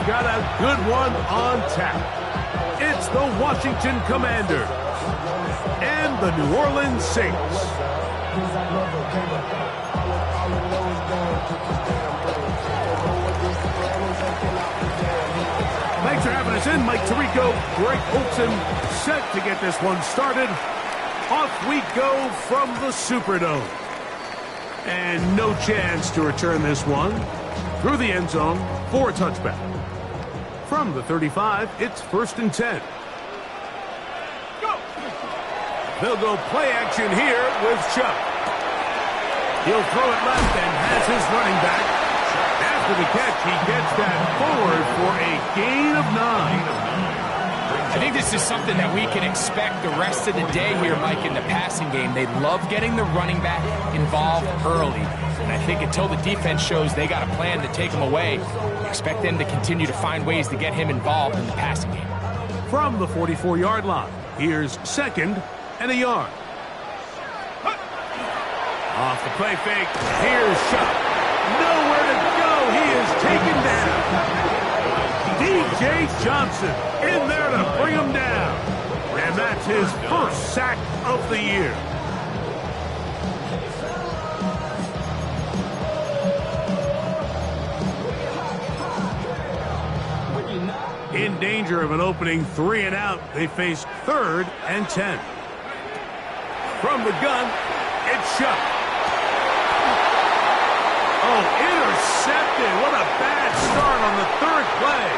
got a good one on tap. It's the Washington Commanders and the New Orleans Saints. Thanks for having us in. Mike Tirico, Greg Olson, set to get this one started. Off we go from the Superdome. And no chance to return this one through the end zone for a touchback. From the 35, it's 1st and 10. Go! They'll go play action here with Chuck. He'll throw it left and has his running back. After the catch, he gets that forward for a gain of 9. I think this is something that we can expect the rest of the day here, Mike, in the passing game. They love getting the running back involved early. And I think until the defense shows they got a plan to take him away, expect them to continue to find ways to get him involved in the passing game. From the 44-yard line, here's 2nd and a yard. Off the play fake, here's Chuck. Nowhere to go, he is taken down. D.J. Johnson in there to bring him down. And that's his first sack of the year. In danger of an opening 3 and out, they face 3rd and 10. From the gun, it's Chuck. Oh, intercepted. What a bad start on the 3rd play.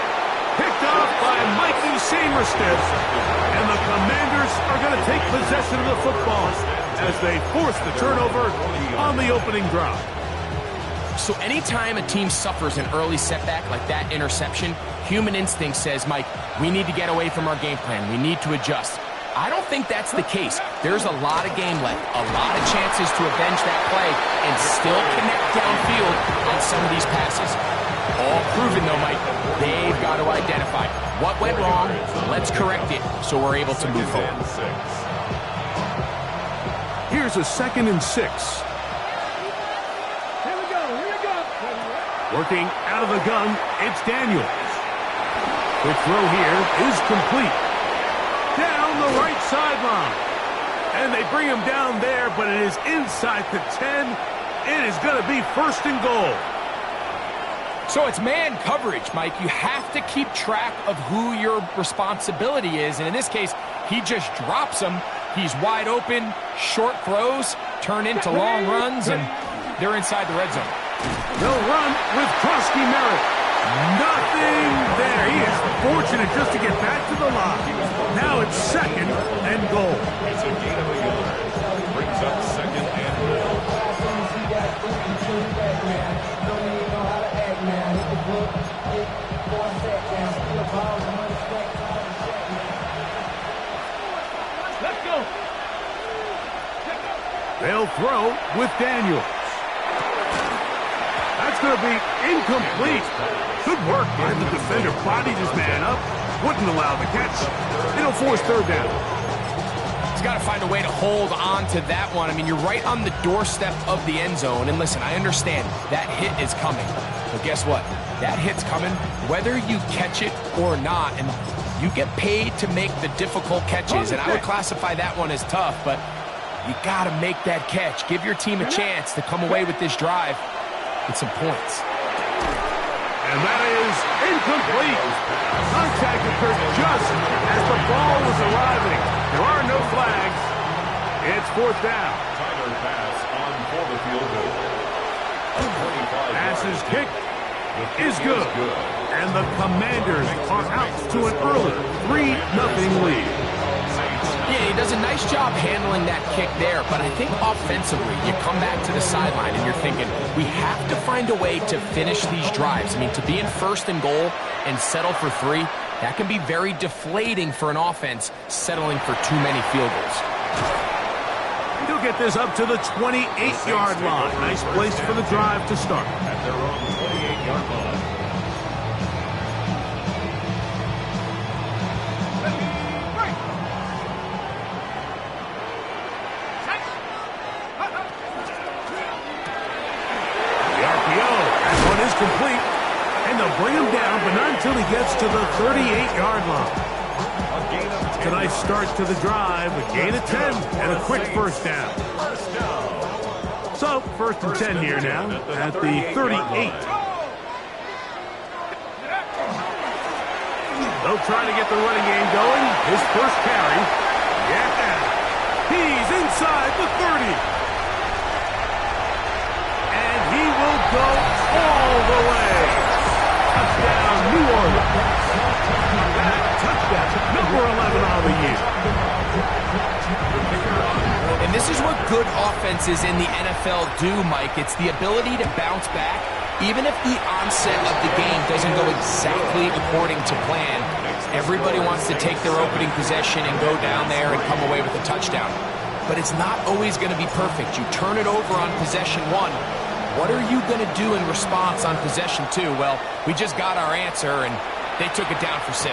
Picked off by Mikey Samerstiff. And the Commanders are going to take possession of the football as they force the turnover on the opening drive. So anytime a team suffers an early setback like that interception, human instinct says, Mike, we need to get away from our game plan. We need to adjust. I don't think that's the case. There's a lot of game left, a lot of chances to avenge that play and still connect downfield on some of these passes. All proven, though, Mike. They've got to identify what went wrong. Let's correct it so we're able to move forward. Here's a 2nd and 6. Here we go. Working out of the gun, it's Daniels. The throw here is complete. Down the right sideline. And they bring him down there, but it is inside the 10. It is going to be 1st and goal. So it's man coverage, Mike. You have to keep track of who your responsibility is. And in this case, he just drops him. He's wide open. Short throws turn into long runs, and they're inside the red zone. They'll run with Krosky Merritt. Nothing there. He is fortunate just to get back to the line. Now it's 2nd and goal. It's a gain of a yard. Brings up 2nd and goal. Let's go. They'll throw with Daniels. That's going to be incomplete. Good work by the defender. Bodied his man up. Wouldn't allow the catch. It'll force 3rd down. He's got to find a way to hold on to that one. I mean, you're right on the doorstep of the end zone. And listen, I understand that hit is coming. But guess what? That hit's coming whether you catch it or not. And you get paid to make the difficult catches. And I would classify that one as tough. But you got to make that catch. Give your team a chance to come away with this drive with some points. And that is incomplete. Contact occurred just as the ball was arriving. There are no flags. It's 4th down. Tyler pass on for the field goal. Pass is kicked. Is good. And the Commanders are out to an early 3-0 lead. Yeah, he does a nice job handling that kick there, but I think offensively, you come back to the sideline and you're thinking, we have to find a way to finish these drives. I mean, to be in 1st and goal and settle for 3, that can be very deflating for an offense settling for too many field goals. He'll get this up to the 28-yard line. Nice place for the drive to start. At their own 28-yard line. The RPO, that one is complete, and they'll bring him down, but not until he gets to the 38-yard line. Tonight's start to the drive, a gain of 10 and a quick first down. So, first and 10 here now at the 38. They'll try to get the running game going. His first carry. Yeah. He's inside the 30. And he will go all the way. Touchdown, New Orleans. Touchdown, number 11 on the year. And this is what good offenses in the NFL do, Mike. It's the ability to bounce back, even if the onset of the game doesn't go exactly according to plan. Everybody wants to take their opening possession and go down there and come away with a touchdown. But it's not always going to be perfect. You turn it over on possession 1. What are you going to do in response on possession 2? Well, we just got our answer, and they took it down for 6.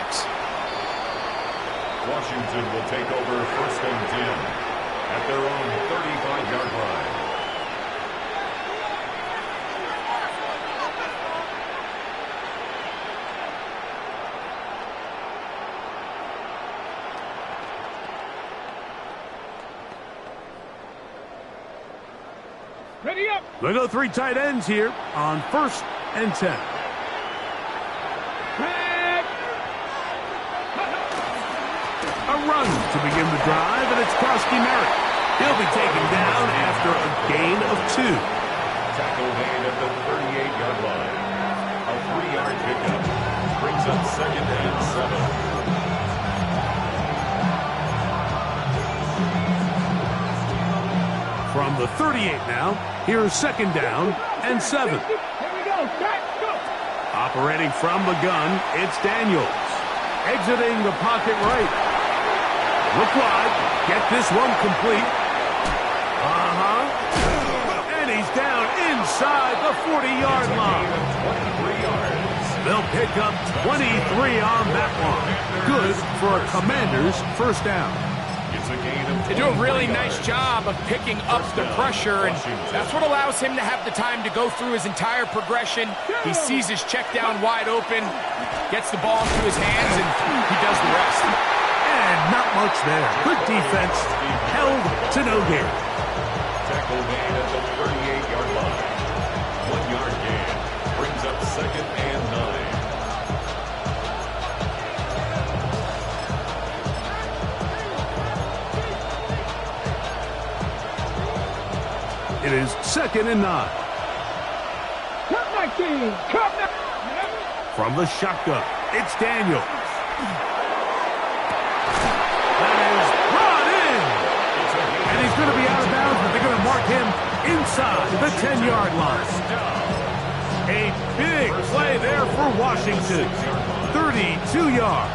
Washington will take over first and 10 at their own 35-yard line. Ready up. They go 3 tight ends here on first and 10. A run to begin the drive, and it's Krusty Merritt. He'll be taken down after a gain of 2. Tackle made at the 38-yard line. A 3-yard pickup brings up second and 7. From the 38 now, here's second down and 7. Here we go. Go. Operating from the gun, it's Daniels. Exiting the pocket right. Look wide. Get this one complete. And he's down inside the 40-yard line. 23 yards. They'll pick up 23 on that one. Good for a Commanders first down. It's a gain of 23 They do a really nice job of picking up the pressure, and that's what allows him to have the time to go through his entire progression. He sees his check down wide open, gets the ball into his hands, and he does the rest. And not much there. Good defense. Held to no gain. Tackle made at the 38-yard line. 1-yard gain brings up second and 9. It is second and 9. Cut 19. Cut 19. From the shotgun, it's Daniels. That is brought in. And he's going to be out of bounds, but they're going to mark him inside the 10-yard line. A big play there for Washington. 32 yards.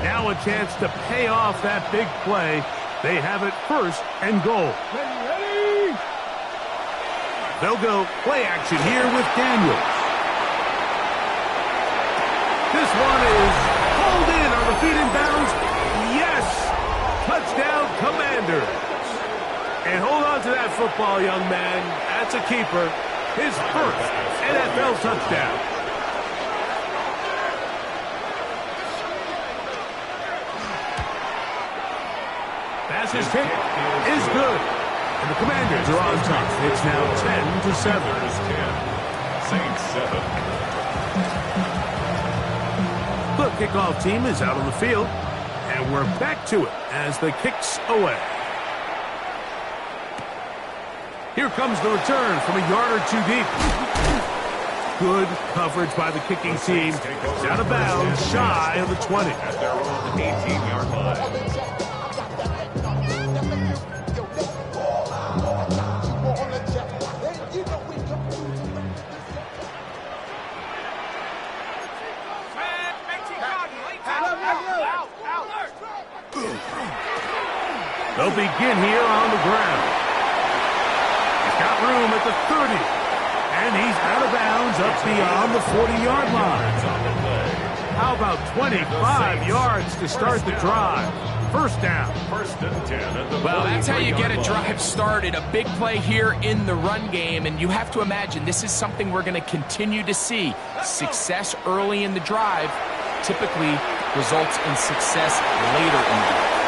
Now a chance to pay off that big play. They have it first and goal. Ready. They'll go play action here with Daniels. This one is pulled in. Are the feet in bounds? Yes! Touchdown, Commanders. And hold on to that football, young man. That's a keeper. His first NFL touchdown. Pass is kick is good. And the Commanders are on top. It's now 10-7. There's 10. Saints 7. The kickoff team is out on the field, and we're back to it as the kick's away. Here comes the return from a yard or 2 deep. Good coverage by the kicking team. It's out of bounds, shy of the 20. At their own 18-yard line. They'll begin here on the ground. He's got room at the 30. And he's out of bounds up beyond the 40-yard line. How about 25 yards to start the drive? first down. First and 10 at the Well, that's how you get a 43-yard line. drive started. A big play here in the run game, and you have to imagine this is something we're going to continue to see. Success early in the drive typically results in success later in the drive.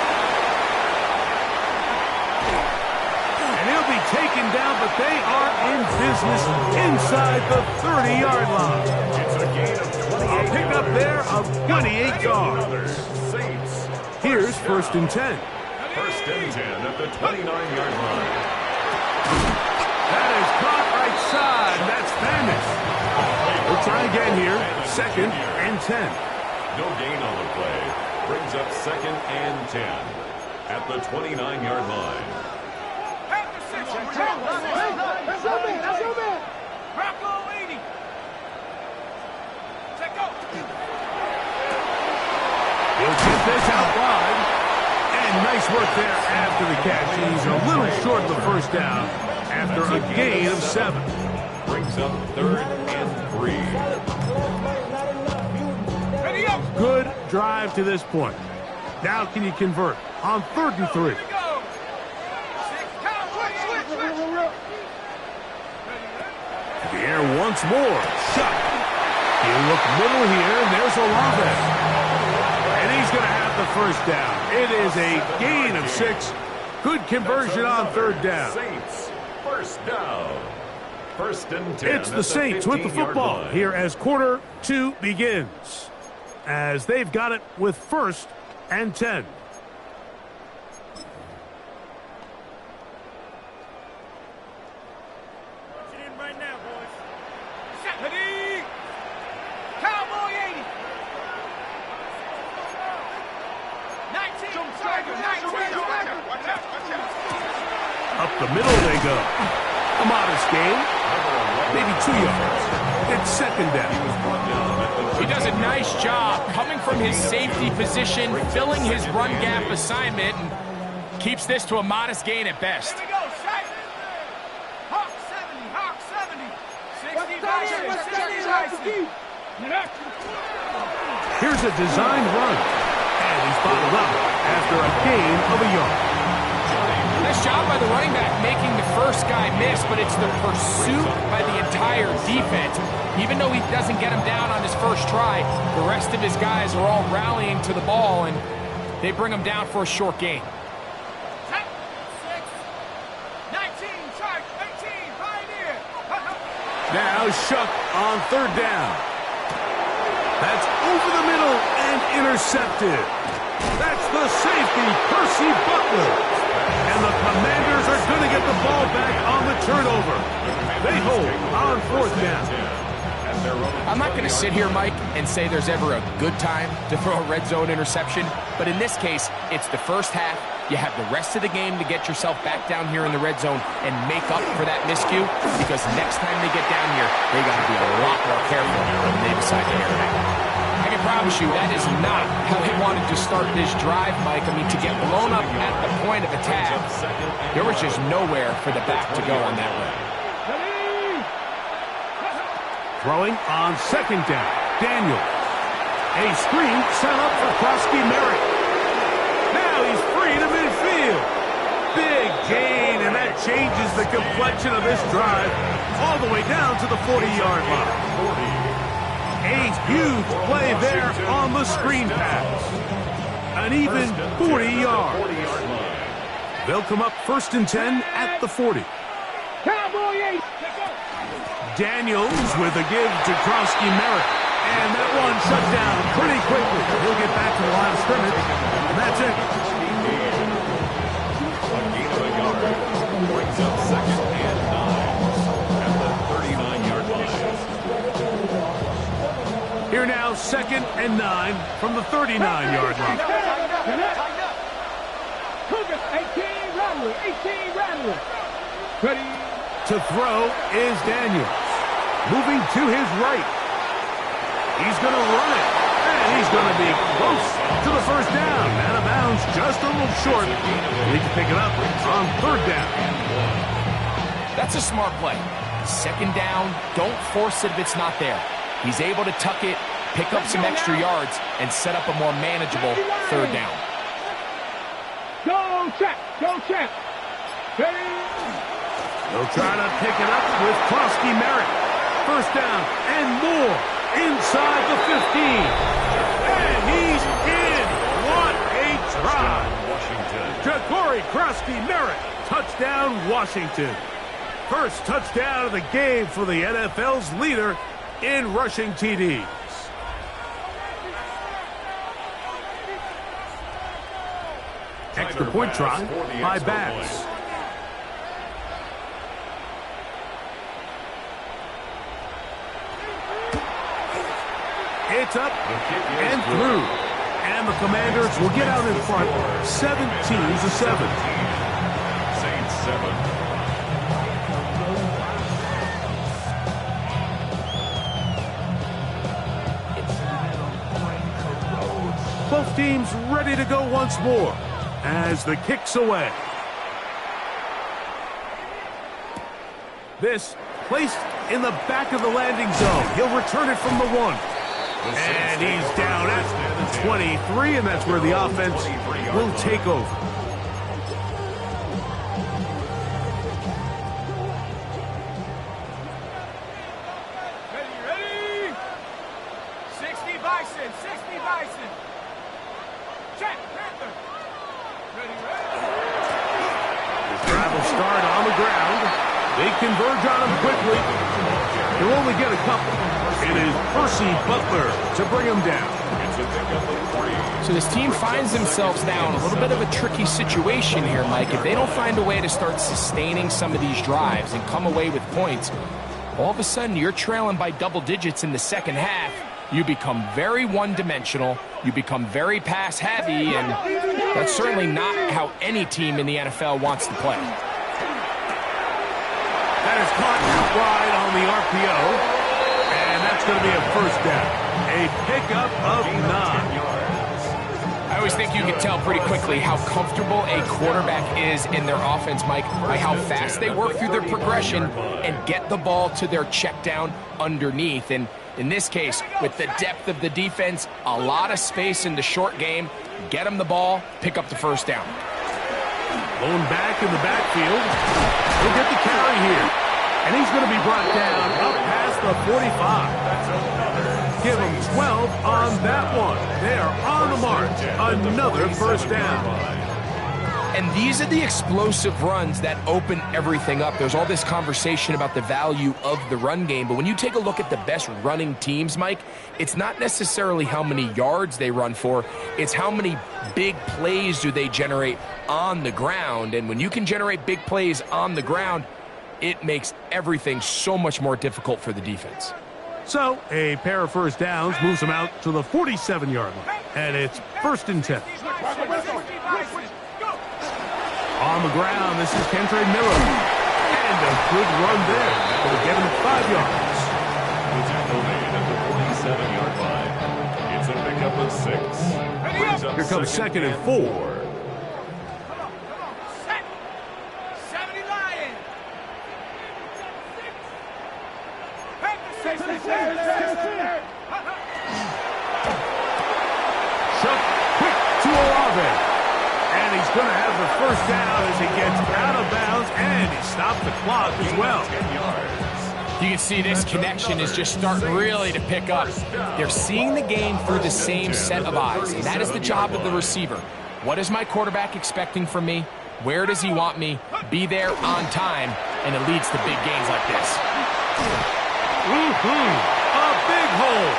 And he'll be taken down, but they are in business inside the 30-yard line. It's a gain of 28 A pickup there of 28 yards. Another Saints. Here's first and 10. First and 10 at the 29-yard line. That is caught right side. That's Famous. We'll try again here. Second and 10. No gain on the play. Brings up second and 10 at the 29-yard line. That's your man. That's your man. Rocco 80. Check out. He'll get this out wide. And nice work there after the catch. He's a little short of the first down after a gain of 7. Brings up third and 3. Ready up. Good drive to this point. Now can you convert on 3rd and 3? Here we go. Count, switch. The air once more. Shot. You look middle here, and there's Olave. And he's going to have the first down. It is a gain of 6. Good conversion on 3rd down. Saints, first down. First and 10. It's the Saints with the 15-yard football line. here as quarter 2 begins. As they've got it with 1st and 10. Right now, boys. Ready. Cowboy 80. 19. Up the middle they go. A modest gain. Maybe 2 yards. It's second down. He does a nice job coming from his safety position, filling his run gap assignment, and keeps this to a modest gain at best. Here we go. Shaq. Hawk 70. Hawk 70. 60. Here's a designed run. And he's bottled up after a gain of a yard. Nice job by the running back making the first guy miss, but it's the pursuit by the entire defense. Even though he doesn't get him down on his first try, the rest of his guys are all rallying to the ball, and they bring him down for a short gain. 10, 6, 19, charge, 18, Pioneer. Now Shuck on 3rd down. That's over the middle and intercepted. That's the safety, Percy Butler. And the Commanders are going to get the ball back on the turnover. They hold on 4th down. I'm not going to sit here, Mike, and say there's ever a good time to throw a red zone interception, but in this case, it's the first half. You have the rest of the game to get yourself back down here in the red zone and make up for that miscue, because next time they get down here, they got to be a lot more careful when they decide to air it out. I can promise you that is not how they wanted to start this drive, Mike. I mean, to get blown up at the point of attack, there was just nowhere for the back to go on that run. Throwing on 2nd down. Daniel. A screen set up for Krosky Merritt. Now he's free to midfield. Big gain, and that changes the complexion of this drive all the way down to the 40-yard line. A huge play there on the screen pass. An even 40 yards. They'll come up 1st and 10 at the 40. Cowboy 8. Daniels with a give to Krosky Merritt. And that one shut down pretty quickly. He'll get back to the line of scrimmage. And that's it. A gain of a yard. Brings up second and 9 at the 39-yard line. Here now, 2nd and 9 from the 39-yard line. Cougars 18 Rattler. 18 Rattler. Ready. To throw is Daniels. Moving to his right. He's going to run it. And he's going to be close to the first down. Out of bounds, just a little short. He can pick it up on 3rd down. That's a smart play. 2nd down, don't force it if it's not there. He's able to tuck it, pick up some extra yards, and set up a more manageable 3rd down. Check. Go check. Ready. They'll try to pick it up with Krosky Merritt. First down and more inside the 15. And he's in. What a drive. Ja'Cory Krosky Merritt. Touchdown, Washington. First touchdown of the game for the NFL's leader in rushing TDs. Extra point try by Bass. It's up and through. And the Commanders will get out in front 17-7. Saints 7. Both teams ready to go once more as the kick's away. This placed in the back of the landing zone. He'll return it from the 1. And he's down at the 23, and that's where the offense will take over. Ready. 60 Bison. 60 Bison. Check. Panther. Ready. The travel start on the ground. They converge on him quickly. He'll only get a couple. It is Percy Butler to bring him down. So this team finds themselves now in a little bit of a tricky situation here, Mike. If they don't find a way to start sustaining some of these drives and come away with points, all of a sudden you're trailing by double digits in the second half. You become very one-dimensional. You become very pass-heavy, and that's certainly not how any team in the NFL wants to play. That is caught out wide on the RPO. And that's going to be a first down. A pickup of 9. I always think you can tell pretty quickly how comfortable a quarterback is in their offense, Mike, by how fast they work through their progression and get the ball to their check down underneath. And in this case, with the depth of the defense, a lot of space in the short game, get them the ball, pick up the first down. Going back in the backfield. He'll get the carry here. And he's going to be brought down up past the 45. Give him 12 on that one. They are on the march. Another first down. And these are the explosive runs that open everything up. There's all this conversation about the value of the run game, but when you take a look at the best running teams, Mike, it's not necessarily how many yards they run for, it's how many big plays do they generate on the ground. And when you can generate big plays on the ground, it makes everything so much more difficult for the defense. So, a pair of first downs moves them out to the 47-yard line. And it's 1st and 10. On the ground, this is Kentre Miller. And a good run there. Will get him 5 yards. The tackle made at the 47-yard line. It's a pickup of 6. Here comes 2nd and 4. Chuck quick to Olave. And he's going to have the first down as he gets out of bounds, and he stopped the clock as well. You can see this connection is just starting really to pick up. They're seeing the game through the same set of eyes, and that is the job of the receiver. What is my quarterback expecting from me? Where does he want me? Be there on time, and it leads to big gains like this. A big hole.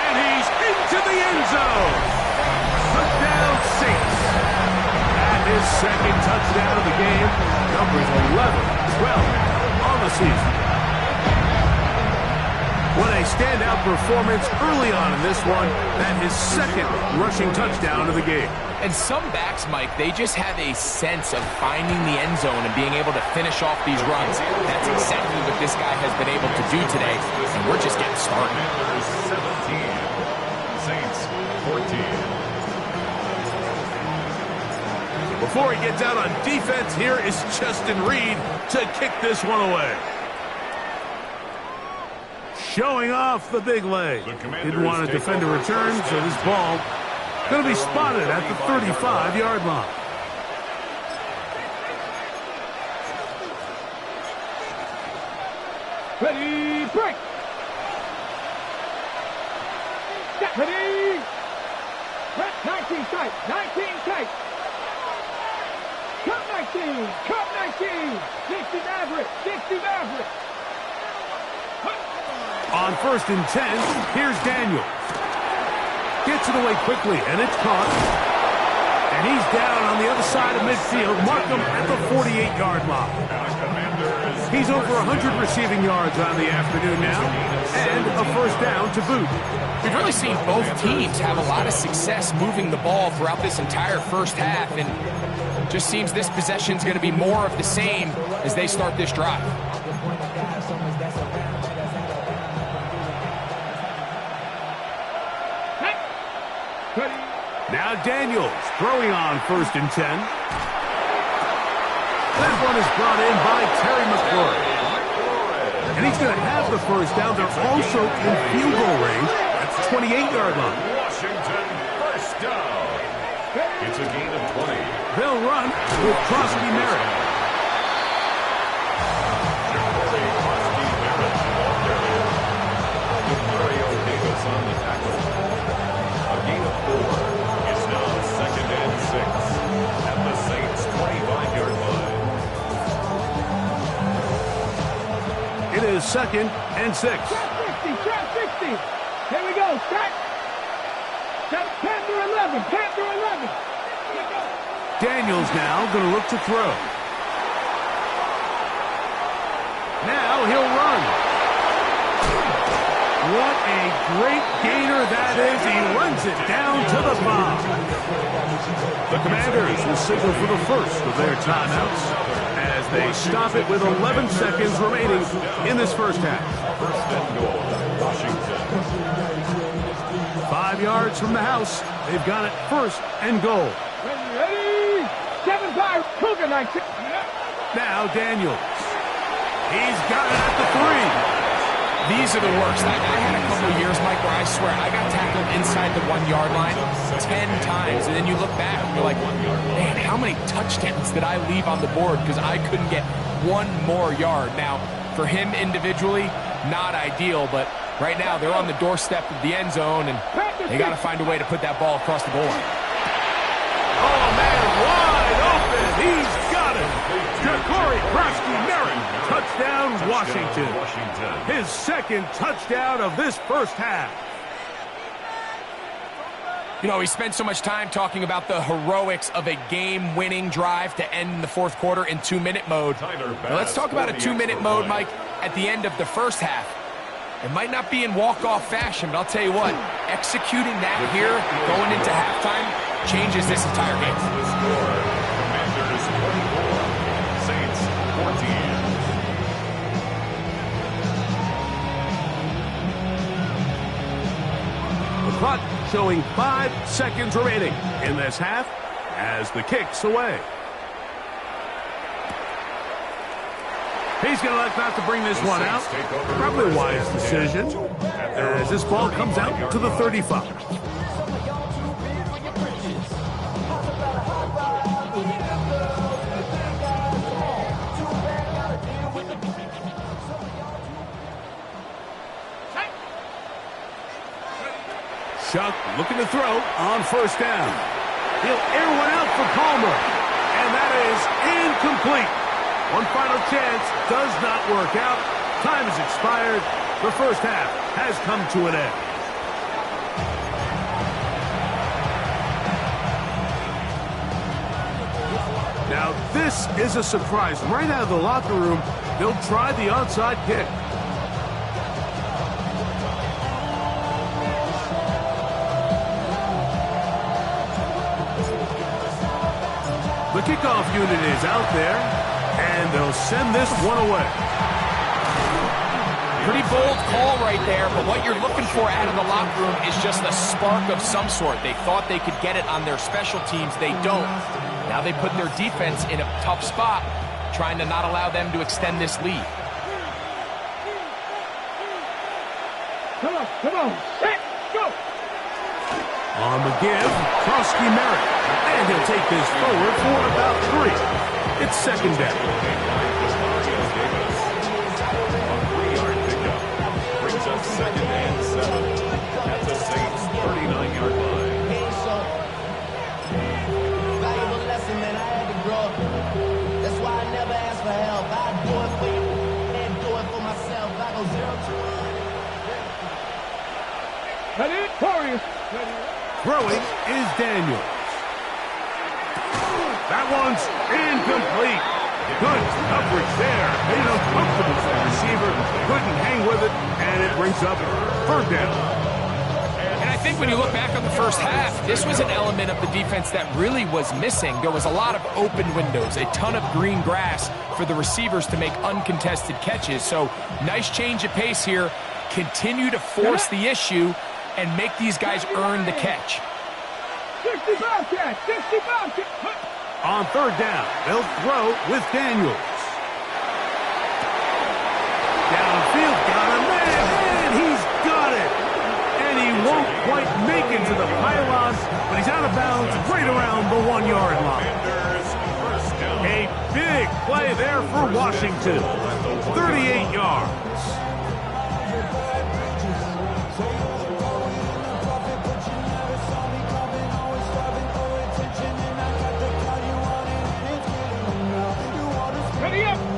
And he's into the end zone. Touchdown Saints. And his 2nd touchdown of the game. Numbers 11, 12 on the season. What a standout performance early on in this one. And his 2nd rushing touchdown of the game. And some backs, Mike, they just have a sense of finding the end zone and being able to finish off these runs. That's exactly what this guy has been able to do today, and we're just getting started. 17, Saints 14. Before he gets out on defense, here is Justin Reed to kick this one away. Showing off the big leg. Didn't want to defend a return, so this ball going to be spotted at the 35-yard line. Ready, break. Ready. 19 tight. 19 tight. Cut 19. Cut 19. 60 Maverick. 60 Maverick. On 1st and 10, here's Daniels. Gets it away quickly, and it's caught. And he's down on the other side of midfield. Mark him at the 48-yard line. He's over 100 receiving yards on the afternoon now, and a first down to boot. We've really seen both teams have a lot of success moving the ball throughout this entire first half, and just seems this possession's going to be more of the same as they start this drive. Now Daniels throwing on 1st and 10. That one is brought in by Terry McLaurin. And he's going to have the first down. They're also in field goal range at the 28-yard line. Washington, first down. It's a gain of 20. They'll run with Crosby Merritt. Mario Davis on the tackle. A gain of 4. It's now 2nd and 6 at the Saints' 25-yard line. It is 2nd and 6. Trap 60. Trap 60. Here we go. Trap. Panther 11. Panther 11. Daniels now going to look to throw. Now he'll run. What a great gainer that is. He runs it down to the 5. The Commanders will signal for the first of their timeouts as they stop it with 11 seconds remaining in this first half. First and goal, Washington. 5 yards from the house. They've got it 1st and goal. Ready. 7-5. Cougar 19. Now Daniels. He's got it at the 3. These are the worst. I had a couple of years, Mike, where I swear I got tackled inside the 1-yard line 10 times. And then you look back and you're like, man, how many touchdowns did I leave on the board because I couldn't get one more yard? Now, for him individually, not ideal, but right now they're on the doorstep of the end zone, and they got to find a way to put that ball across the goal line. Oh, man, wide open. He's got it. Ja'Cory Crosby-Merritt. Touchdown, Washington. His 2nd touchdown of this first half. You know, we spent so much time talking about the heroics of a game-winning drive to end the 4th quarter in 2-minute mode. Now, let's talk about a 2-minute mode, Mike, at the end of the first half. It might not be in walk-off fashion, but I'll tell you what, executing that here, going into halftime, changes this entire game. The score, Commanders 24, Saints 14. The clock showing 5 seconds remaining in this half as the kick's away. He's going to elect not to bring this one out. Probably a wise decision as this ball comes out to the 35. Shuck looking to throw on 1st down. He'll air one out for Palmer, and that is incomplete. One final chance does not work out. Time has expired. The first half has come to an end. Now this is a surprise. Right out of the locker room, they'll try the onside kick. The kickoff unit is out there, and they'll send this one away. Pretty bold call right there, but what you're looking for out of the locker room is just a spark of some sort. They thought they could get it on their special teams. They don't. Now they put their defense in a tough spot, trying to not allow them to extend this lead. Come on, set, go! On the give, Crosby-Merritt. And he'll take this forward for about 3. It's 2nd down. second and 7 at the Saints' 39-yard line. Valuable lesson, man. I had to grow up. That's why I never ask for help. I do it for you and do it for myself. I go 0-2. Ready? Warriors. Throwing is Daniels. That one's incomplete. Good coverage there. Made it uncomfortable for the receiver. Couldn't hang with it, and it brings up third down. And I think when you look back on the first half, this was an element of the defense that really was missing. There was a lot of open windows, a ton of green grass for the receivers to make uncontested catches. So nice change of pace here. Continue to force the issue and make these guys earn the catch. 65 catch. 65 catch. On third down, they'll throw with Daniels. Downfield, got him, and he's got it. And he won't quite make it to the pylon, but he's out of bounds right around the 1-yard line. A big play there for Washington. 38 yards.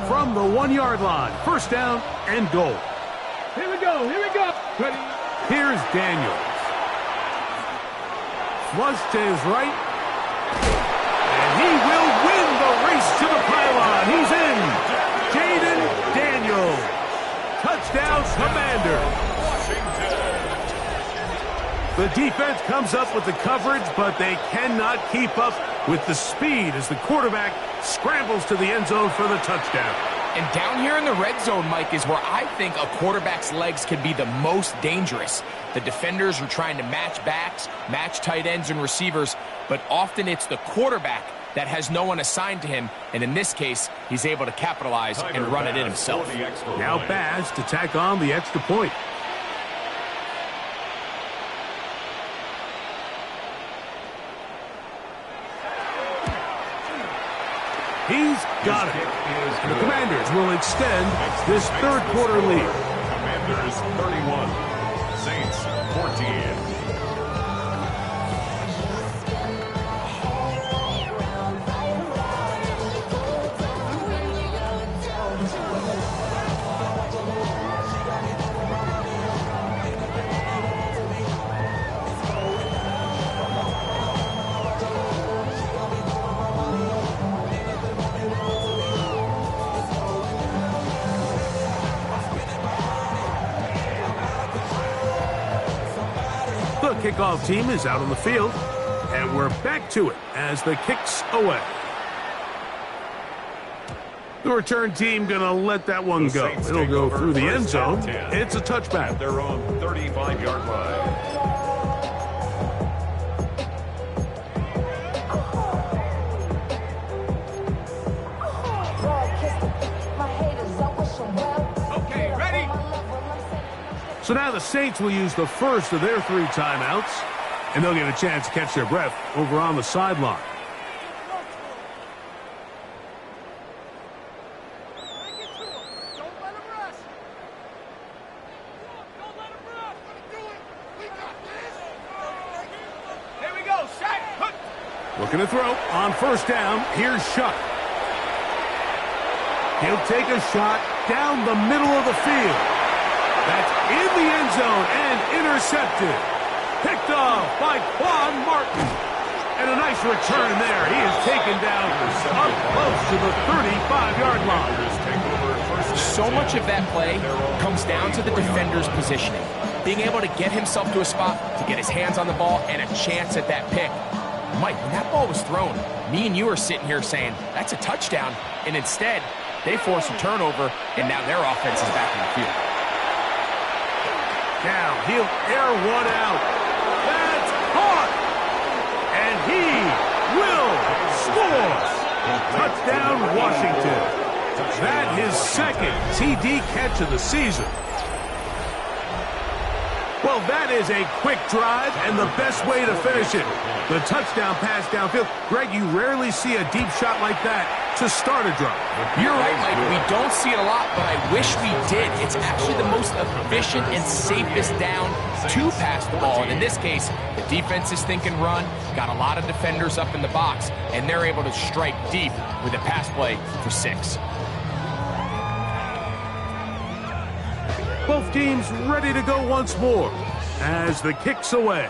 From the 1-yard line, first down and goal. Here we go. Here we go. Ready? Here's Daniels. Flush to his right. And he will win the race to the pylon. He's in. Jaden Daniels. Touchdown, Commanders. The defense comes up with the coverage, but they cannot keep up with the speed as the quarterback scrambles to the end zone for the touchdown. And down here in the red zone, Mike, is where I think a quarterback's legs can be the most dangerous. The defenders are trying to match backs, match tight ends and receivers, but often it's the quarterback that has no one assigned to him, and in this case, he's able to capitalize and run it in himself. Now Baz to tack on the extra point. He's got it. The Commanders will extend this third quarter lead. Commanders 31, Saints 14. The kickoff team is out on the field, and we're back to it as the kick's away. The return team going to let that one go. It'll go through the end zone. It's a touchback. At their own 35-yard line. Okay, ready? So now the Saints will use the first of their 3 timeouts, and they'll get a chance to catch their breath over on the sideline. Here we go. Set. Looking to throw on first down. Here's Shuck. He'll take a shot down the middle of the field. That's in the end zone and intercepted. Picked off by Quan Martin. And a nice return there. He is taken down up close to the 35-yard line. So much of that play comes down to the defender's positioning. Being able to get himself to a spot, to get his hands on the ball, and a chance at that pick. Mike, when that ball was thrown, me and you are sitting here saying, that's a touchdown. And instead, they force a turnover, and now their offense is back in the field. Now he'll air one out. That's caught. And he will score. Touchdown, Washington. That his second TD catch of the season. Well, that is a quick drive and the best way to finish it. The touchdown pass downfield. Greg, you rarely see a deep shot like that to start a drive. You're right, Mike. We don't see it a lot, but I wish we did. It's actually the most efficient and safest down to pass the ball. And in this case, the defense is thinking run, got a lot of defenders up in the box, and they're able to strike deep with a pass play for 6. Both teams ready to go once more as the kick's away.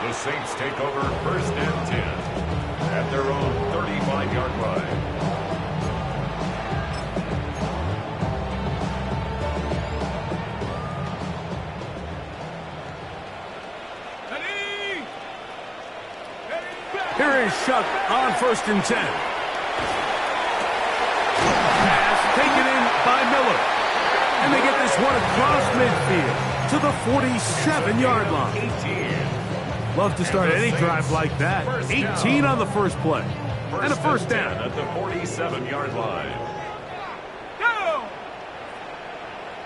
The Saints take over 1st and 10 at their own 35-yard line. Here is Shuck on 1st and 10. Pass taken in by Miller. And they get this one across midfield to the 47-yard line. 18. Love to start any drive like that. 18 on the first play. And a first down. At the 47-yard line. Go!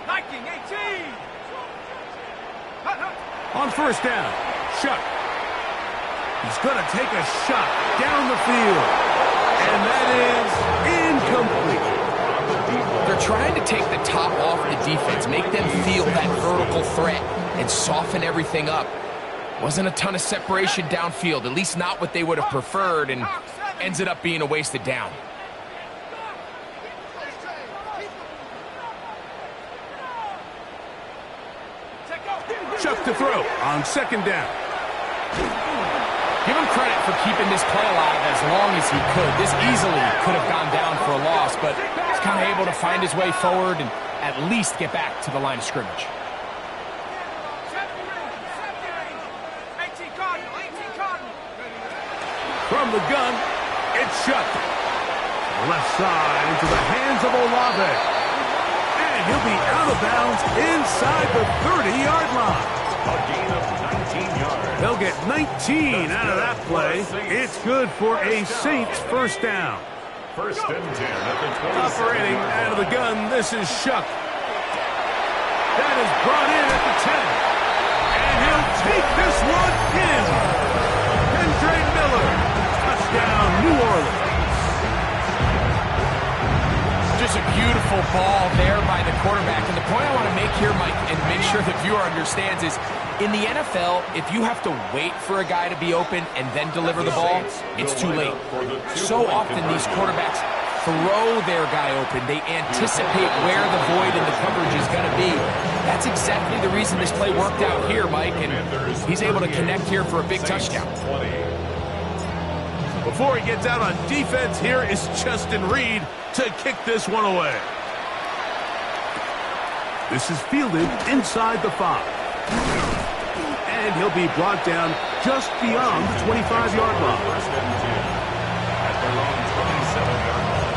Liking 18! On first down, Shuck. He's going to take a shot down the field. And that is incomplete. They're trying to take the top off the defense, make them feel that vertical threat, and soften everything up. Wasn't a ton of separation downfield, at least not what they would have preferred, and ends it up being a wasted down. Shuck to throw on 2nd down. Give him credit for keeping this play alive as long as he could. This easily could have gone down for a loss, but he's kind of able to find his way forward and at least get back to the line of scrimmage. From the gun, it's Shuck. Left side into the hands of Olave. And he'll be out of bounds inside the 30-yard line. A gain of 19 yards. They'll get 19 out of that play. It's good for a Saints first down. 1st and 10 at the 27. Operating out of the gun, this is Shuck. That is brought in at the 10. And he'll take this one in. Kendre Miller. Touchdown, New Orleans. Just a beautiful ball there by the quarterback. And the point I want to make here, Mike, and make sure the viewer understands is, in the NFL, if you have to wait for a guy to be open and then deliver the ball, it's too late. So often these quarterbacks throw their guy open. They anticipate where the void in the coverage is going to be. That's exactly the reason this play worked out here, Mike, and he's able to connect here for a big touchdown. Before he gets out on defense, here is Justin Reed to kick this one away. This is fielded inside the 5. And he'll be brought down just beyond the 25-yard line. 1st and 10 at their own 27-yard line.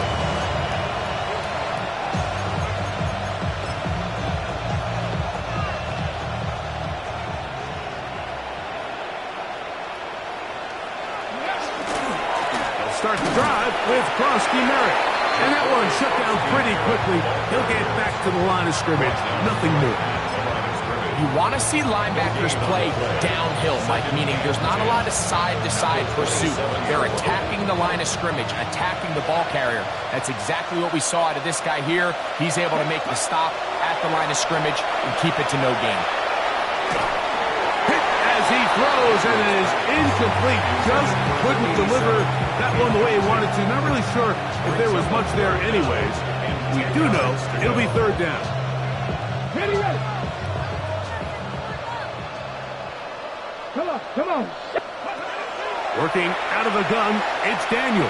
Start the drive with Krosky Merritt. And that one shut down pretty quickly. He'll get back to the line of scrimmage. Nothing more. You want to see linebackers play downhill, Mike, meaning there's not a lot of side-to-side pursuit. They're attacking the line of scrimmage, attacking the ball carrier. That's exactly what we saw out of this guy here. He's able to make the stop at the line of scrimmage and keep it to no gain. Hit as he throws, and it is incomplete. Just couldn't deliver that one the way he wanted to. Not really sure if there was much there anyways. We do know it'll be 3rd down. Ready, ready. Come on. Working out of the gun, it's Daniels.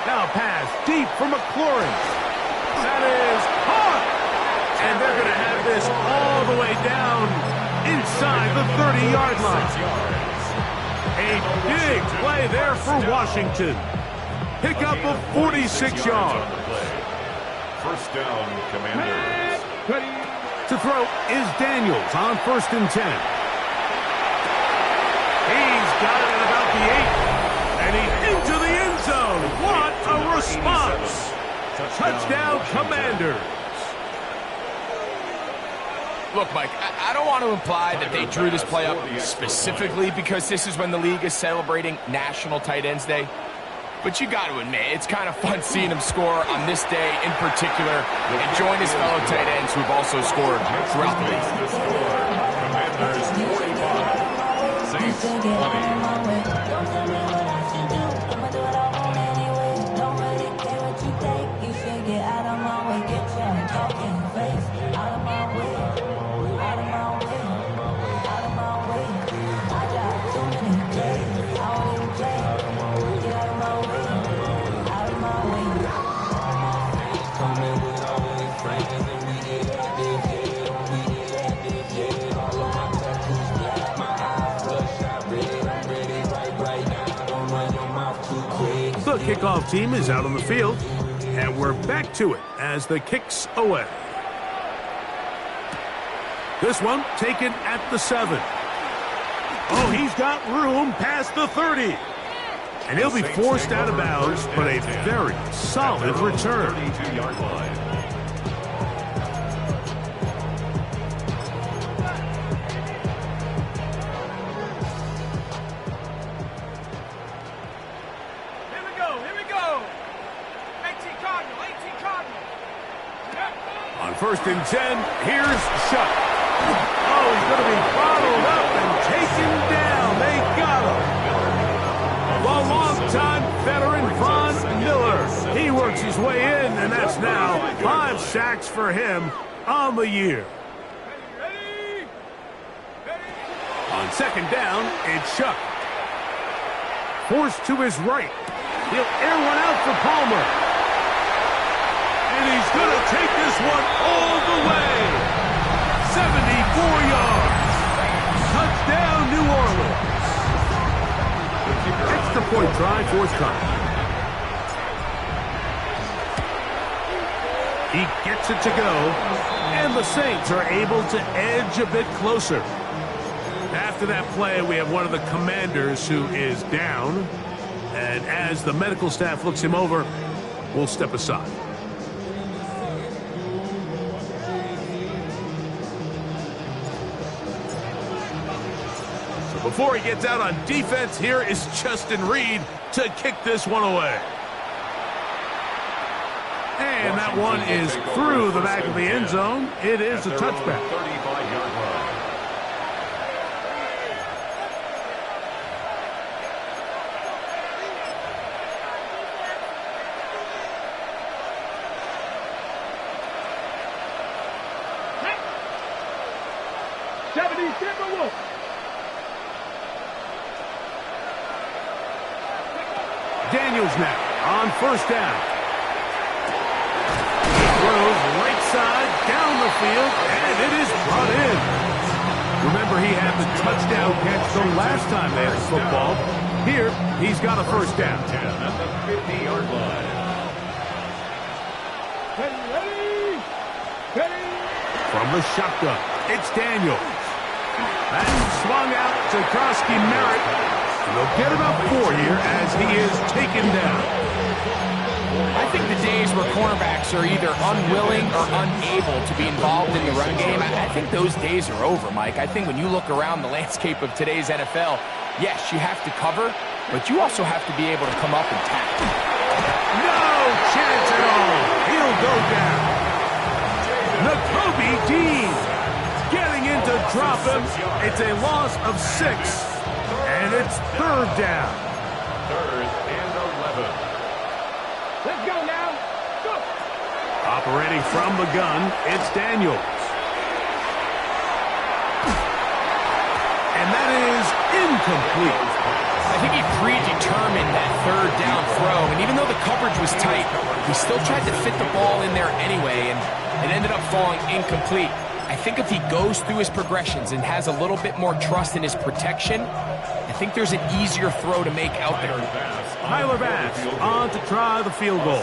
Now pass deep for McLaurin. That is caught. And they're going to have this all the way down inside the 30-yard line. A big play there for Washington. Pickup of 46 yards. 1st down, Commanders. To throw is Daniels on 1st and 10. He's got it at about the 8. And he's into the end zone. What a response. Touchdown, Commanders. Look, Mike, I don't want to imply that they drew this play up specifically because this is when the league is celebrating National Tight Ends Day. But you got to admit, it's kind of fun seeing him score on this day in particular and join his fellow tight ends who've also scored throughout the league. Commanders 45, Saints 20. The kickoff team is out on the field, and we're back to it as the kick's away. This one taken at the 7. Oh, he's got room past the 30. And he'll be forced out of bounds, but a very solid return. 32-yard line. On 1st and 10, here's Shuck. Oh, he's going to be bottled up and taken down. They got him. The longtime veteran Von Miller. He works his way in, and that's now 5 sacks for him on the year. On 2nd down, it's Shuck. Forced to his right. He'll air one out for Palmer. And he's going to take this one all the way. 74 yards. Touchdown, New Orleans. Extra point try forthcoming. He gets it to go. And the Saints are able to edge a bit closer. After that play, we have one of the Commanders who is down. And as the medical staff looks him over, we'll step aside. Before he gets out on defense, here is Justin Reed to kick this one away. And that one is through the back of the end zone. It is a touchback. 35-yard line. Daniels now on 1st down. He throws right side down the field, and it is brought in. Remember, he had the touchdown catch the last time they had the football. Here, he's got a 1st down. At the 50-yard line. From the shotgun, it's Daniels. And swung out to Krosky Merritt. And they'll get about 4 here as he is taken down. I think the days where cornerbacks are either unwilling or unable to be involved in the run game, I think those days are over, Mike. I think when you look around the landscape of today's NFL, yes, you have to cover, but you also have to be able to come up and tackle. No chance at all. He'll go down. Nakobe Dean getting in to drop him. It's a loss of 6. And it's 3rd down. 3rd and 11. Let's go now. Go. Operating from the gun, it's Daniels. And that is incomplete. I think he predetermined that 3rd down throw, and even though the coverage was tight, he still tried to fit the ball in there anyway, and it ended up falling incomplete. I think if he goes through his progressions and has a little bit more trust in his protection, I think there's an easier throw to make out there. Tyler Bass on to try the field goal.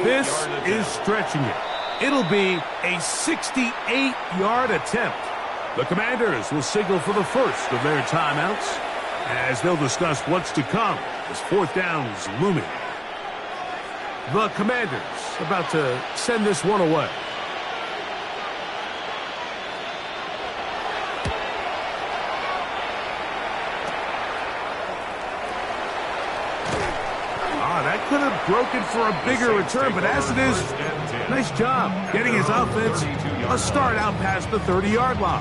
This is stretching it. It'll be a 68-yard attempt. The Commanders will signal for the first of their timeouts as they'll discuss what's to come as 4th down is looming. The Commanders about to send this one away. Wow, that could have broken for a bigger return, but as it is, nice job getting his offense a start out past the 30-yard line.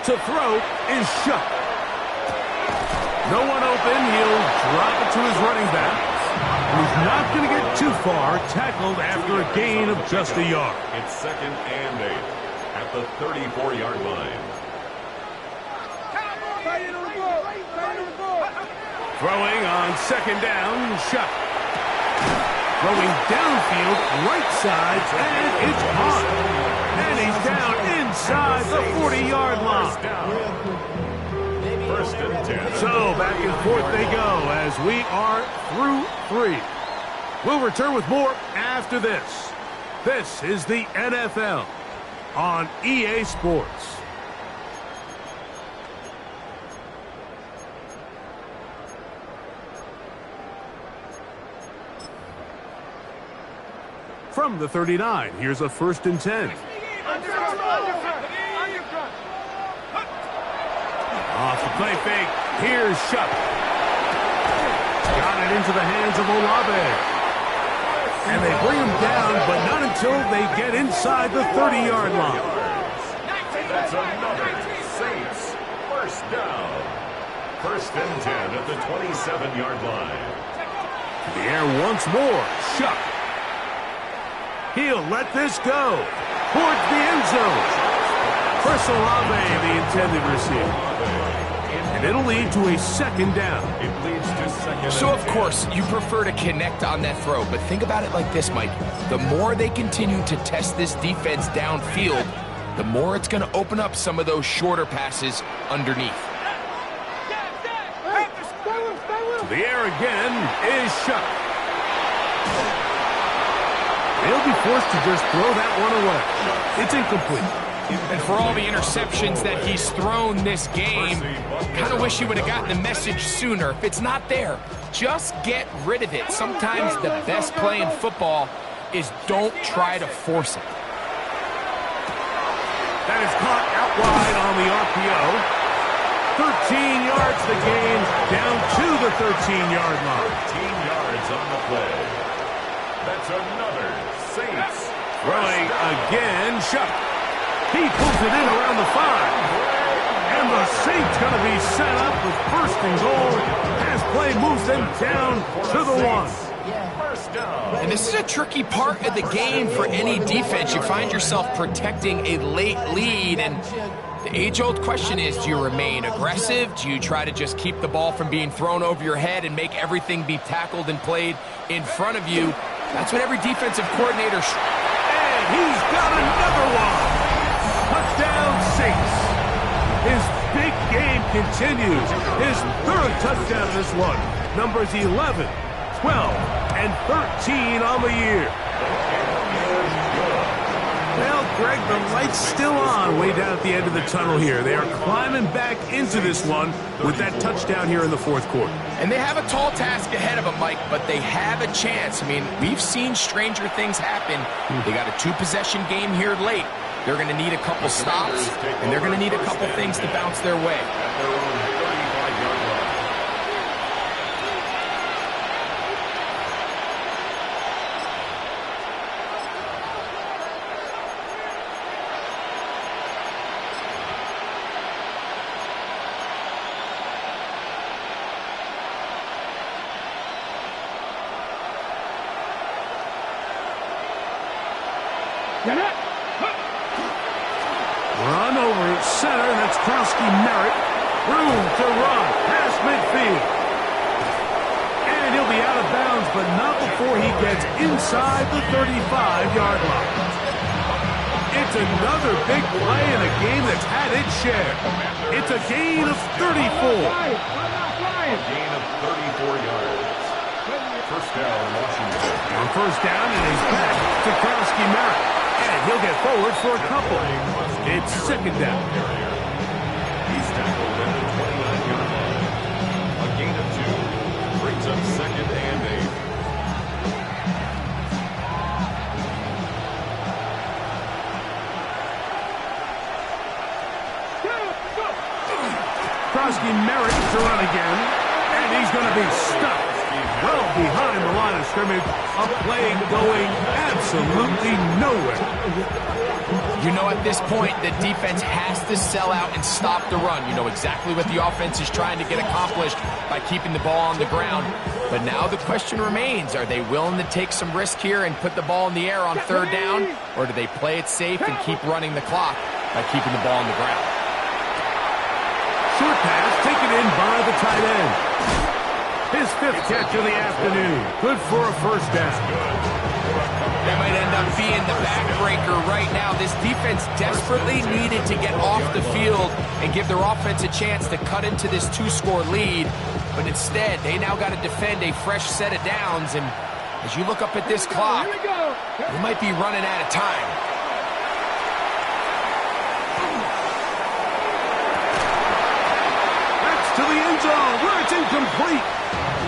To throw is shut. No one open. He'll drop it to his running back. He's not going to get too far, tackled after a gain of just a yard. It's 2nd and 8 at the 34-yard line. Throwing on 2nd down, shut. Throwing downfield, right side, and it's caught. And he's down inside the 40-yard line. First and 10. So back and forth they go as we are through 3. We'll return with more after this. This is the NFL on EA Sports. From the 39, here's a 1st and 10. Off the play fake, here's Shuck. Got it into the hands of Olave. And they bring him down, but not until they get inside the 30-yard line. That's another Saints first down. 1st and 10 at the 27-yard line. The air once more, Shuck. He'll let this go towards the end zone. Chris Olave, the intended receiver. And it'll lead to a 2nd down. It leads to 2nd. So, of course, you prefer to connect on that throw, but think about it like this, Mike. The more they continue to test this defense downfield, the more it's going to open up some of those shorter passes underneath. To the air again is Shuck. They'll be forced to just throw that one away. It's incomplete. And for all the interceptions that he's thrown this game, kind of wish he would have gotten the message sooner. If it's not there, just get rid of it. Sometimes the best play in football is don't try to force it. That is caught out wide on the RPO. 13 yards the gain, down to the 13-yard line. 13 yards on the play. That's another Saints. Throwing again, Shuck. He pulls it in around the 5. And the Saints going to be set up with 1st and goal as play moves them down to the 1. First down. And this is a tricky part of the game for any defense. You find yourself protecting a late lead, and the age-old question is, do you remain aggressive? Do you try to just keep the ball from being thrown over your head and make everything be tackled and played in front of you? That's what every defensive coordinator... And he's got another one. Touchdown, Saints. His big game continues. His 3rd touchdown of this one. Numbers 11, 12, and 13 on the year. Well, Greg, the light's still on way down at the end of the tunnel here. They are climbing back into this one with that touchdown here in the 4th quarter. And they have a tall task ahead of them, Mike, but they have a chance. I mean, we've seen stranger things happen. They got a 2-possession game here late. They're going to need a couple stops, and they're going to need a couple things to bounce their way. At their own 35-yard line. Run over center, that's Krowski Merritt. Room to run past midfield. And he'll be out of bounds, but not before he gets inside the 35-yard line. It's another big play in a game that's had its share. It's a gain of 34. A gain of 34 yards. First down, Washington. On 1st down, it is back to Krowski Merritt. And he'll get forward for a couple. It's 2nd down. He's tackled at the 29-yard line. A gain of 2 brings up 2nd 2nd and 8. Kroski merits to run again, and he's going to be stuck well behind the line of scrimmage. A play going absolutely nowhere. You know, at this point, the defense has to sell out and stop the run. You know exactly what the offense is trying to get accomplished by keeping the ball on the ground. But now the question remains, are they willing to take some risk here and put the ball in the air on 3rd down? Or do they play it safe and keep running the clock by keeping the ball on the ground? Short pass taken in by the tight end. His 5th catch of the afternoon. Good for a 1st down. That might end up being the backbreaker right now. This defense desperately needed to get off the field and give their offense a chance to cut into this 2-score lead. But instead, they now got to defend a fresh set of downs. And as you look up at this clock, you might be running out of time. That's to the end zone where it's incomplete.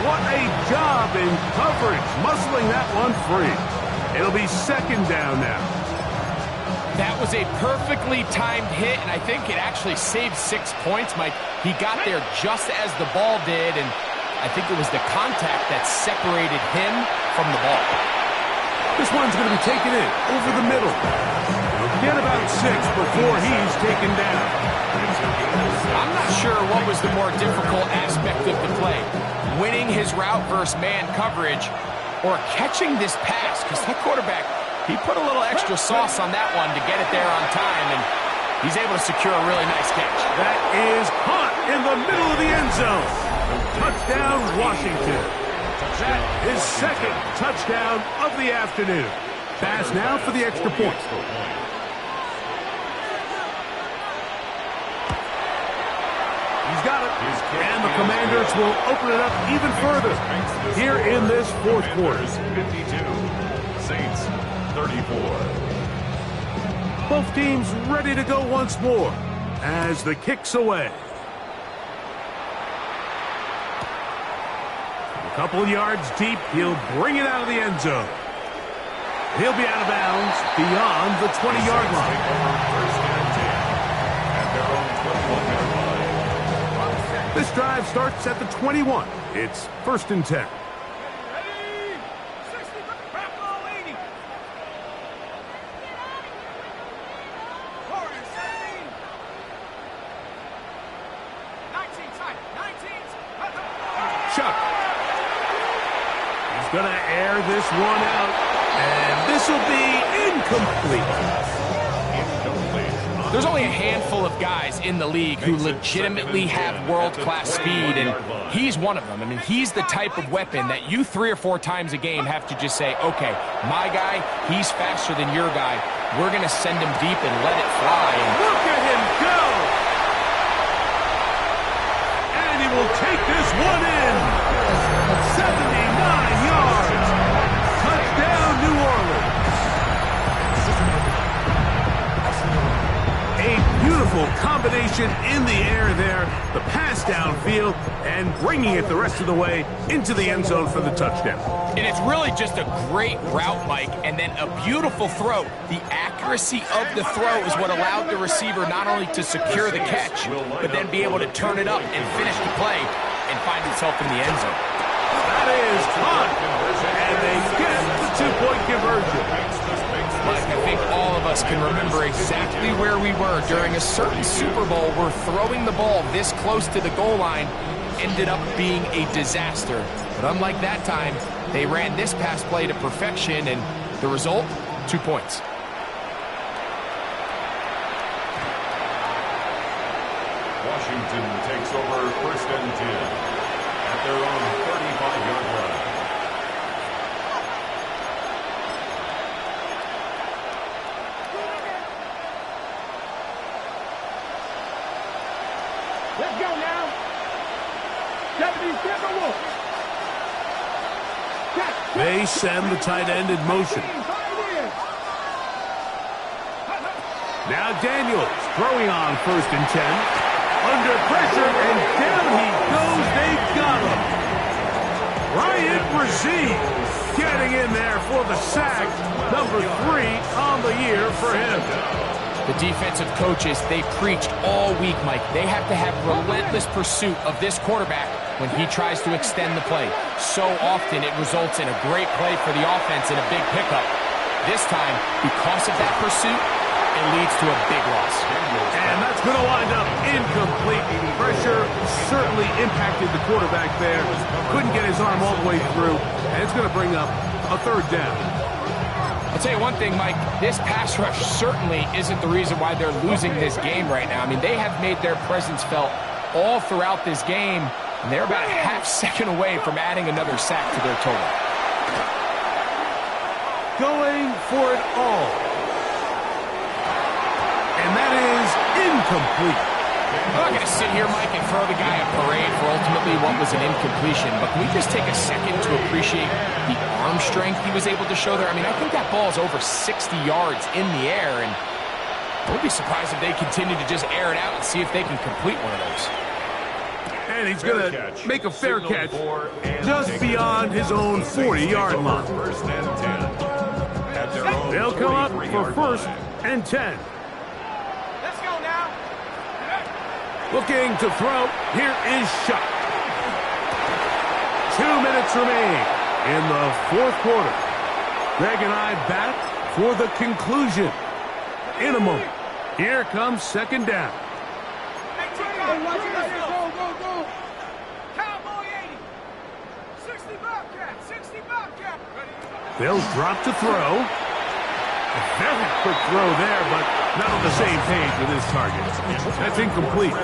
What a job in coverage, muscling that one free. It'll be 2nd down now. That was a perfectly timed hit, and I think it actually saved 6 points, Mike. He got there just as the ball did, and I think it was the contact that separated him from the ball. This one's going to be taken in over the middle. Get about 6 before he's taken down. I'm not sure what was the more difficult aspect of the play, winning his route versus man coverage or catching this pass, because that quarterback, he put a little extra sauce on that one to get it there on time, and he's able to secure a really nice catch. That is caught in the middle of the end zone. Touchdown, Washington. That is 2nd touchdown of the afternoon. Pass now for the extra point. He's got it. And the Commanders will open it up even further here in this 4th quarter. 52, Saints 34. Both teams ready to go once more as the kick's away. A couple of yards deep, he'll bring it out of the end zone. He'll be out of bounds beyond the 20-yard line. 1st and 10 at their own 21-yard line. This drive starts at the 21. It's 1st and 10. Chuck. He's going to air this one out, and this will be incomplete. There's only a handful of guys in the league who legitimately have world-class speed, and he's one of them. I mean, he's the type of weapon that you 3 or 4 times a game have to just say, okay, my guy, he's faster than your guy. We're going to send him deep and let it fly. And look at him go! And he will take this one in. 79 yards. Touchdown, New Orleans. A beautiful combination in the air there. The pass downfield and bringing it the rest of the way into the end zone for the touchdown. And it's really just a great route, Mike, and then a beautiful throw. The accuracy of the throw is what allowed the receiver not only to secure the catch, but then be able to turn it up and finish the play and find himself in the end zone. That is caught, and they get the 2-point conversion. Mike, I think all of us can remember exactly where we were during a certain Super Bowl where throwing the ball this close to the goal line ended up being a disaster. But unlike that time, they ran this pass play to perfection, and the result, 2 points. Washington takes over 1st and 10 at their own 35-yard line. Let's go now. Deputies, get the wolf. They send the tight end in motion. Now Daniels throwing on 1st and 10. Under pressure, and down he goes. They've got him. Ryan Brazil getting in there for the sack. Number 3 on the year for him. The defensive coaches, they preached all week, Mike. They have to have relentless pursuit of this quarterback when he tries to extend the play. So often it results in a great play for the offense and a big pickup. This time, because of that pursuit, it leads to a big loss. And that's going to wind up incomplete. Pressure certainly impacted the quarterback there. Couldn't get his arm all the way through, and it's going to bring up a 3rd down. I'll tell you one thing, Mike, this pass rush certainly isn't the reason why they're losing this game right now. I mean, they have made their presence felt all throughout this game, and they're about a half second away from adding another sack to their total. Going for it all. And that is incomplete. I'm not going to sit here, Mike, and throw the guy a parade for ultimately what was an incompletion, but can we just take a second to appreciate the arm strength he was able to show there? I mean, I think that ball is over 60 yards in the air, and I would be surprised if they continue to just air it out and see if they can complete one of those. And he's going to make a fair catch just beyond his own 40-yard line. They'll come up for 1st and 10. Looking to throw. Here is Shuck. 2 minutes remain in the 4th quarter. Greg and I back for the conclusion in a moment. Here comes 2nd down. They'll drop to throw. A very quick throw there, but not on the same page with his target. That's incomplete.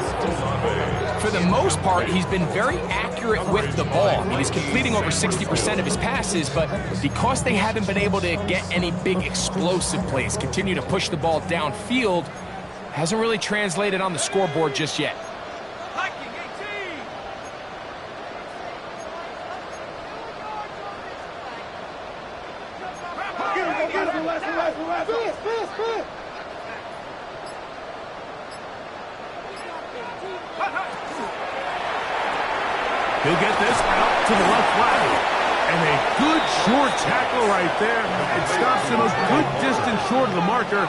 For the most part, he's been very accurate with the ball. I mean, he's completing over 60% of his passes, but because they haven't been able to get any big explosive plays, continue to push the ball downfield, hasn't really translated on the scoreboard just yet. He'll get this out to the left flat. And a good short tackle right there. It stops him a good distance short of the marker.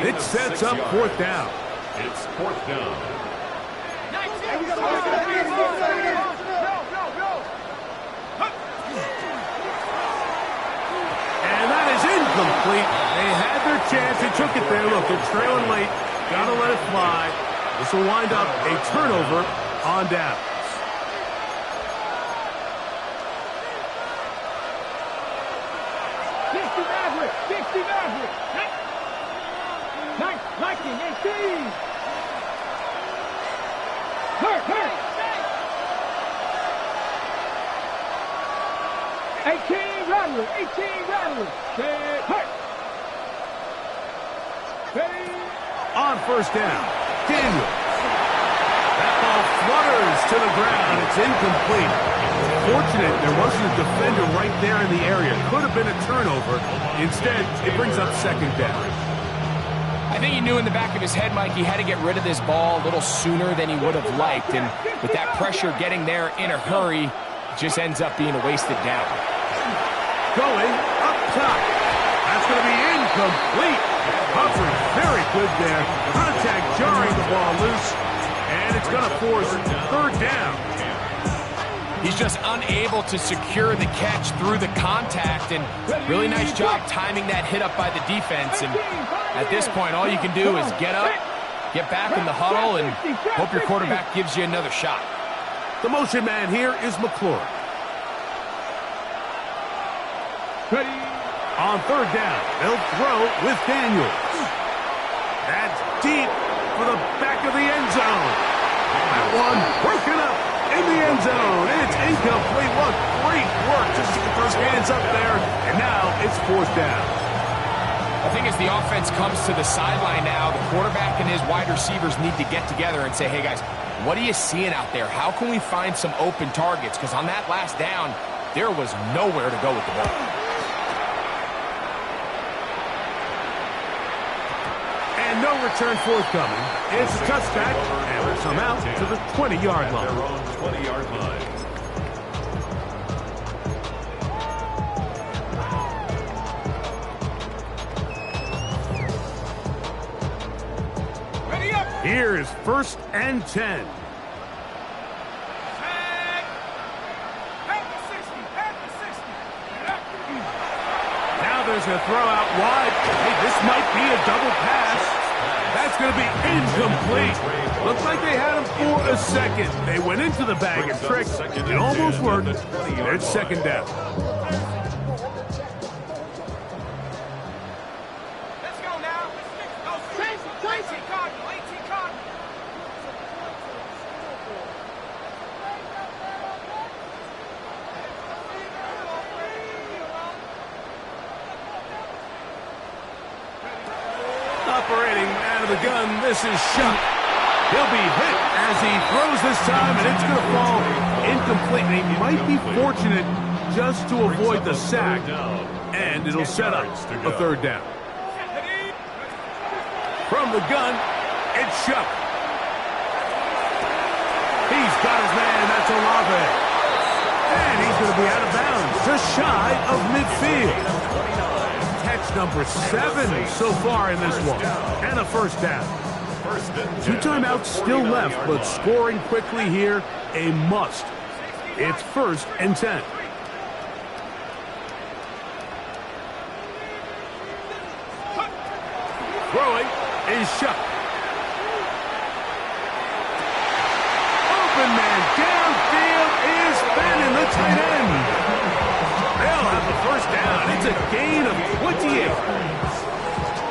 It sets up 4th down. It's 4th down. And that is incomplete. They had their chance. They took it there. Look, they're trailing late. Got to let it fly. This will wind up a turnover on down. Liking 18. Hurt. 18 Rattler. Hurt. On 1st down, Daniel. That ball flutters to the ground. It's incomplete. Fortunate there wasn't a defender right there in the area. Could have been a turnover. Instead, it brings up 2nd down. I think he knew in the back of his head, Mike, he had to get rid of this ball a little sooner than he would have liked. And with that pressure getting there in a hurry, it just ends up being a wasted down. Going up top. That's going to be incomplete. Coverage very good there. Contact jarring the ball loose. And it's going to force 3rd down. He's just unable to secure the catch through the contact, and really nice job timing that hit up by the defense. And at this point, all you can do is get up, get back in the huddle, and hope your quarterback gives you another shot. The motion man here is McClure. On 3rd down, they'll throw with Daniels. That's deep for the back of the end zone. That one broken up in the end zone. It's incomplete. What great work just to get those hands up there. And now it's 4th down. I think as the offense comes to the sideline now, the quarterback and his wide receivers need to get together and say, hey, guys, what are you seeing out there? How can we find some open targets? Because on that last down, there was nowhere to go with the ball. And no return forthcoming. It's a touchback, and we'll come out to the 20-yard line. Their own 20-yard line. Here is 1st and 10. Now there's a throw out wide. Hey, this might be a double pass. That's going to be incomplete. Looks like they had him for a second. They went into the bag and tricked. It almost worked. It's 2nd down. Let's go now. Tracy Cardinal, 18 Cardinal. Operating out of the gun, this is Shuck. He'll be hit as he throws this time, and it's going to fall incomplete. He might be fortunate just to avoid the sack, and it'll set up a 3rd down. From the gun, it's Shuck. He's got his man, that's Olave. And he's going to be out of bounds, just shy of midfield. Catch number 7 so far in this one, and a 1st down. 2 timeouts still left, but scoring quickly here, a must. It's 1st and 10. Throwing is Shuck. Open man downfield is Bannon, the tight end. They'll have the 1st down. It's a gain of 28.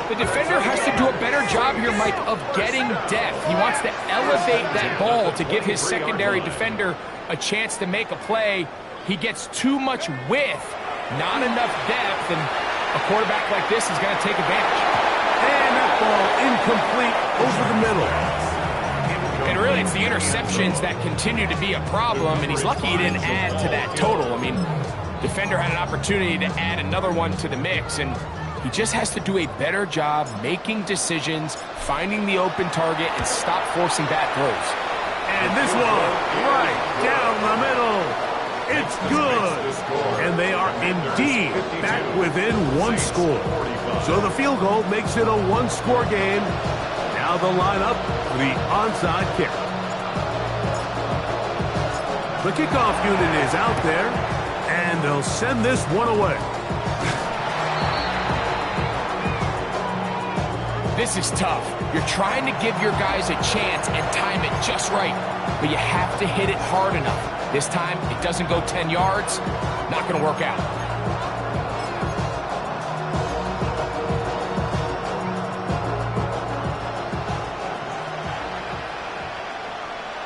The defender has to do a better job here, Mike, of getting depth. He wants to elevate that ball to give his secondary defender a chance to make a play. He gets too much width, not enough depth, and a quarterback like this is going to take advantage. And that ball incomplete over the middle. And really, it's the interceptions that continue to be a problem, and he's lucky he didn't add to that total. I mean, defender had an opportunity to add another one to the mix, and he just has to do a better job making decisions, finding the open target, and stop forcing bad throws. And this one, right down the middle. It's good. And they are indeed back within 1 score. So the field goal makes it a 1-score game. Now the lineup for the onside kick. The kickoff unit is out there, and they'll send this one away. This is tough. You're trying to give your guys a chance and time it just right, but you have to hit it hard enough. This time, it doesn't go 10 yards. Not going to work out.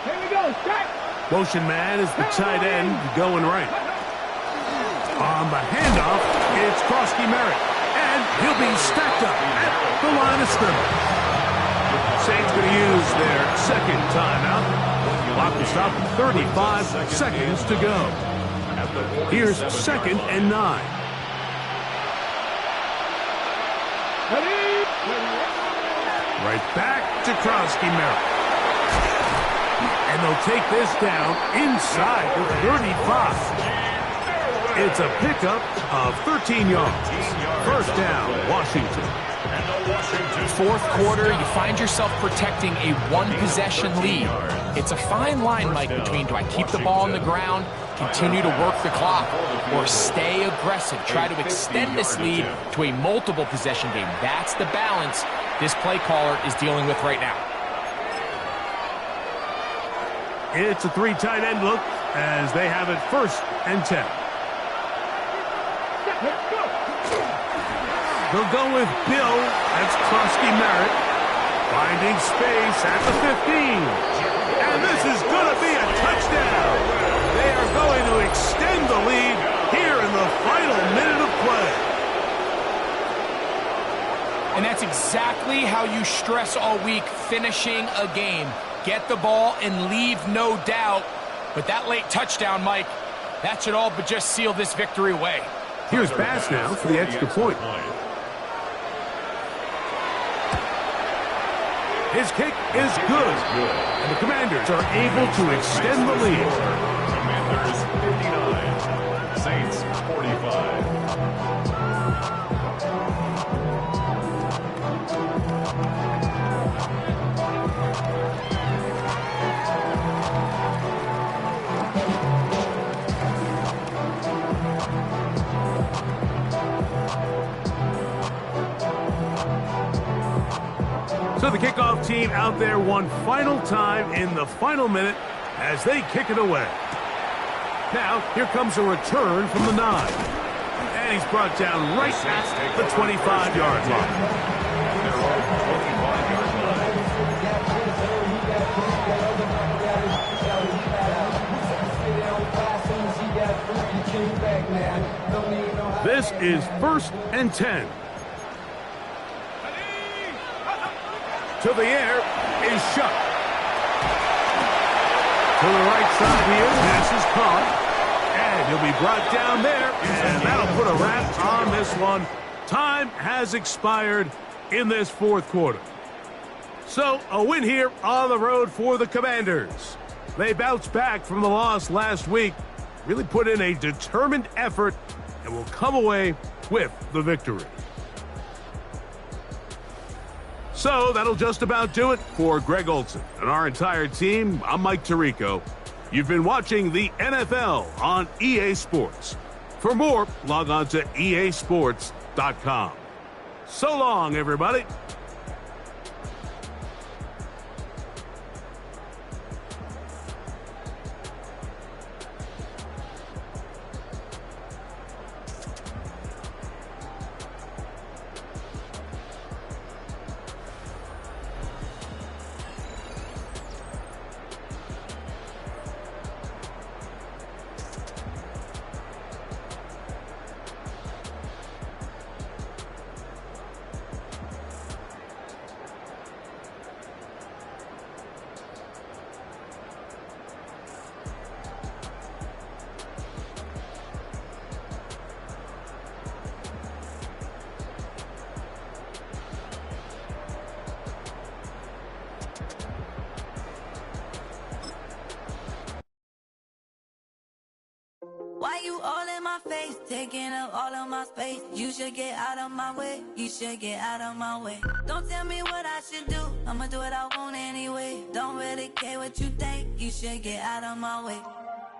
Here we go, strike. Motion man is the tight end going right. On the handoff, it's Krosky Merritt. And he'll be stacked up at the line of scrimmage. Saints going to use their 2nd timeout. Clock will stop at 35 seconds to go. Here's 2nd and 9. Right back to Krosky Merritt. And they'll take this down inside the 35. It's a pickup of 13 yards. 1st down, Washington. 4th quarter, you find yourself protecting a 1-possession lead. It's a fine line, Mike, between do I keep the ball on the ground, continue to work the clock, or stay aggressive, try to extend this lead to a multiple possession game. That's the balance this play caller is dealing with right now. It's a 3 tight end look as they have it 1st and 10. They'll go with Bill. That's Krosky Merritt. Finding space at the 15. And this is going to be a touchdown. They are going to extend the lead here in the final minute of play. And that's exactly how you stress all week, finishing a game. Get the ball and leave no doubt. But that late touchdown, Mike, that should all but just seal this victory away. Here's Bass now for the extra point. His kick is good. And the Commanders are able to extend the lead. Commanders 59, Saints 45. So the kickoff team out there one final time in the final minute as they kick it away. Now, here comes a return from the 9. And he's brought down right at the 25-yard line. Their own 25-yard line. This is 1st and 10. To the air is shot. To the right side here, pass is caught. And he'll be brought down there, and that'll put a wrap on this one. Time has expired in this 4th quarter. So, a win here on the road for the Commanders. They bounced back from the loss last week, really put in a determined effort, and will come away with the victory. So that'll just about do it for Greg Olsen and our entire team. I'm Mike Tirico. You've been watching the NFL on EA Sports. For more, log on to easports.com. So long, everybody. Why you all in my face, taking up all of my space? You should get out of my way, you should get out of my way. Don't tell me what I should do, I'ma do what I want anyway. Don't really care what you think, you should get out of my way.